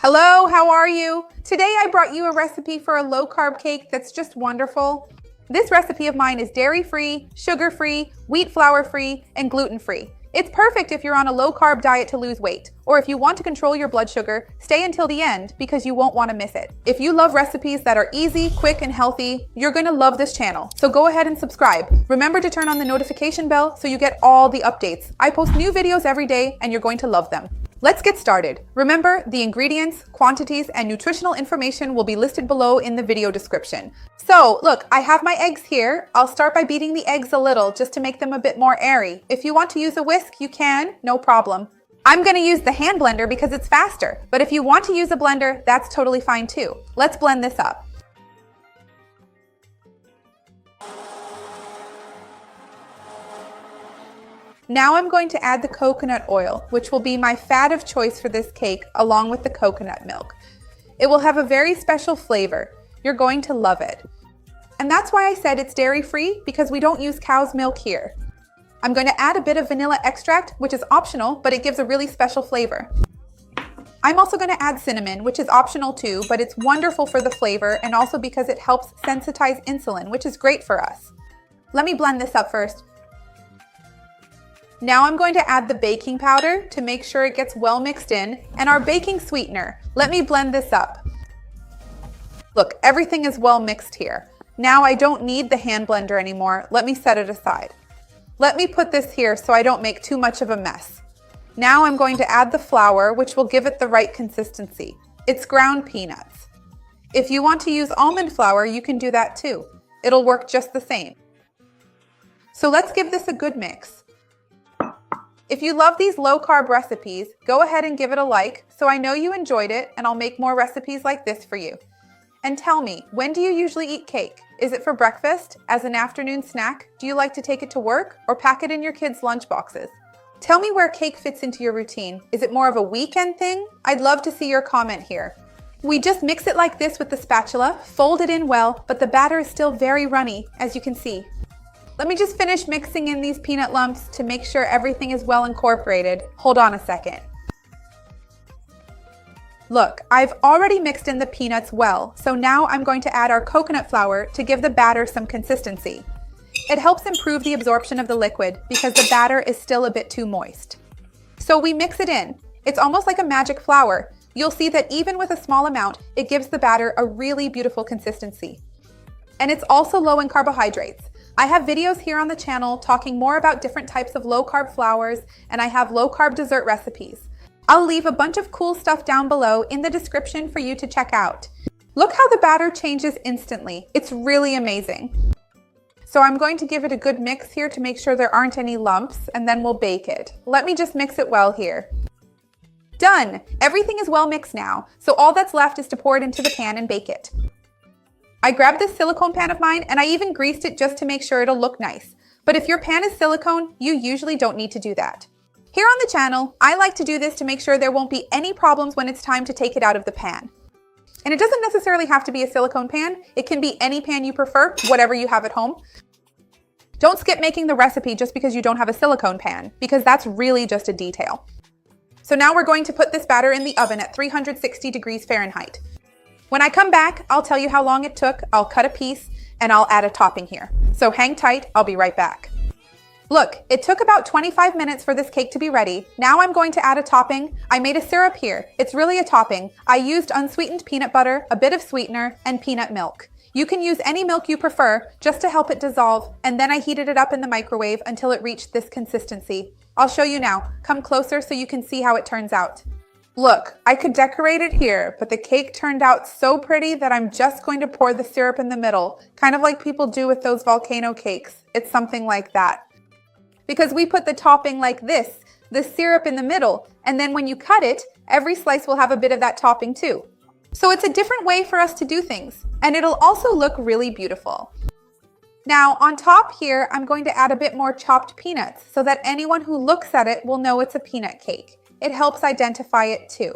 Hello, how are you? Today I brought you a recipe for a low-carb cake that's just wonderful. This recipe of mine is dairy-free, sugar-free, wheat flour-free, and gluten-free. It's perfect if you're on a low-carb diet to lose weight, or if you want to control your blood sugar, stay until the end because you won't want to miss it. If you love recipes that are easy, quick, and healthy, you're going to love this channel. So go ahead and subscribe. Remember to turn on the notification bell so you get all the updates. I post new videos every day and you're going to love them. Let's get started. Remember, the ingredients, quantities, and nutritional information will be listed below in the video description. So, look, I have my eggs here. I'll start by beating the eggs a little just to make them a bit more airy. If you want to use a whisk, you can, no problem. I'm going to use the hand blender because it's faster, but if you want to use a blender, that's totally fine too. Let's blend this up. Now I'm going to add the coconut oil, which will be my fat of choice for this cake, along with the coconut milk. It will have a very special flavor. You're going to love it. And that's why I said it's dairy-free, because we don't use cow's milk here. I'm going to add a bit of vanilla extract, which is optional, but it gives a really special flavor. I'm also going to add cinnamon, which is optional too, but it's wonderful for the flavor and also because it helps sensitize insulin, which is great for us. Let me blend this up first. Now I'm going to add the baking powder to make sure it gets well mixed in, and our baking sweetener. Let me blend this up. Look, everything is well mixed here. Now I don't need the hand blender anymore. Let me set it aside. Let me put this here so I don't make too much of a mess. Now I'm going to add the flour, which will give it the right consistency. It's ground peanuts. If you want to use almond flour, you can do that too. It'll work just the same. So let's give this a good mix. If you love these low-carb recipes, go ahead and give it a like so I know you enjoyed it and I'll make more recipes like this for you. And tell me, when do you usually eat cake? Is it for breakfast, as an afternoon snack? Do you like to take it to work or pack it in your kids' lunch boxes? Tell me where cake fits into your routine. Is it more of a weekend thing? I'd love to see your comment here. We just mix it like this with the spatula, fold it in well, but the batter is still very runny, as you can see. Let me just finish mixing in these peanut lumps to make sure everything is well incorporated. Hold on a second. Look, I've already mixed in the peanuts well, so now I'm going to add our coconut flour to give the batter some consistency. It helps improve the absorption of the liquid because the batter is still a bit too moist. So we mix it in. It's almost like a magic flour. You'll see that even with a small amount, it gives the batter a really beautiful consistency. And it's also low in carbohydrates. I have videos here on the channel talking more about different types of low-carb flours, and I have low-carb dessert recipes. I'll leave a bunch of cool stuff down below in the description for you to check out. Look how the batter changes instantly. It's really amazing. So I'm going to give it a good mix here to make sure there aren't any lumps, and then we'll bake it. Let me just mix it well here. Done! Everything is well mixed now, so all that's left is to pour it into the pan and bake it. I grabbed this silicone pan of mine and I even greased it just to make sure it'll look nice. But if your pan is silicone, you usually don't need to do that. Here on the channel, I like to do this to make sure there won't be any problems when it's time to take it out of the pan. And it doesn't necessarily have to be a silicone pan. It can be any pan you prefer, whatever you have at home. Don't skip making the recipe just because you don't have a silicone pan, because that's really just a detail. So now we're going to put this batter in the oven at 360 degrees Fahrenheit. When I come back, I'll tell you how long it took, I'll cut a piece, and I'll add a topping here. So hang tight, I'll be right back. Look, it took about 25 minutes for this cake to be ready. Now I'm going to add a topping. I made a syrup here. It's really a topping. I used unsweetened peanut butter, a bit of sweetener, and peanut milk. You can use any milk you prefer, just to help it dissolve, and then I heated it up in the microwave until it reached this consistency. I'll show you now. Come closer so you can see how it turns out. Look, I could decorate it here, but the cake turned out so pretty that I'm just going to pour the syrup in the middle, kind of like people do with those volcano cakes. It's something like that. Because we put the topping like this, the syrup in the middle, and then when you cut it, every slice will have a bit of that topping too. So it's a different way for us to do things, and it'll also look really beautiful. Now on top here, I'm going to add a bit more chopped peanuts so that anyone who looks at it will know it's a peanut cake. It helps identify it too.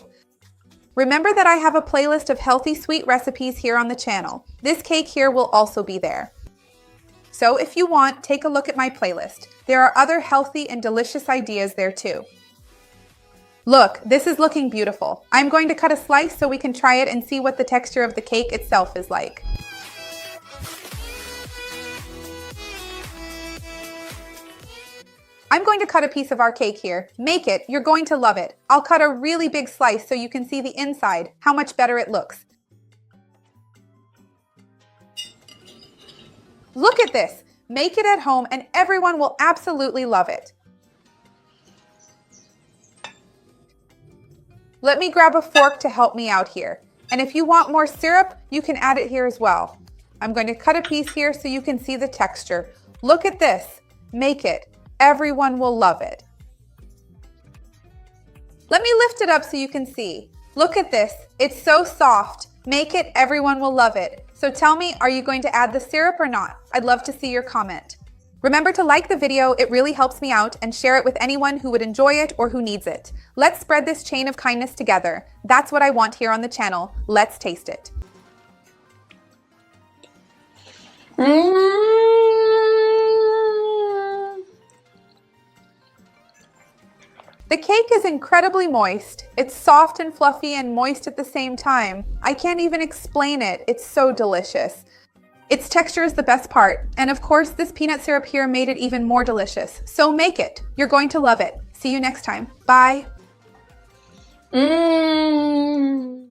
Remember that I have a playlist of healthy sweet recipes here on the channel. This cake here will also be there. So if you want, take a look at my playlist. There are other healthy and delicious ideas there too. Look, this is looking beautiful. I'm going to cut a slice so we can try it and see what the texture of the cake itself is like. I'm going to cut a piece of our cake here. Make it, you're going to love it. I'll cut a really big slice so you can see the inside, how much better it looks. Look at this. Make it at home and everyone will absolutely love it. Let me grab a fork to help me out here. And if you want more syrup, you can add it here as well. I'm going to cut a piece here so you can see the texture. Look at this. Make it. Everyone will love it. Let me lift it up so you can see. Look at this. It's so soft. Make it. Everyone will love it. So tell me, are you going to add the syrup or not? I'd love to see your comment. Remember to like the video. It really helps me out, and share it with anyone who would enjoy it or who needs it. Let's spread this chain of kindness together. That's what I want here on the channel. Let's taste it. The cake is incredibly moist. It's soft and fluffy and moist at the same time. I can't even explain it. It's so delicious. Its texture is the best part. And of course, this peanut syrup here made it even more delicious. So make it. You're going to love it. See you next time. Bye.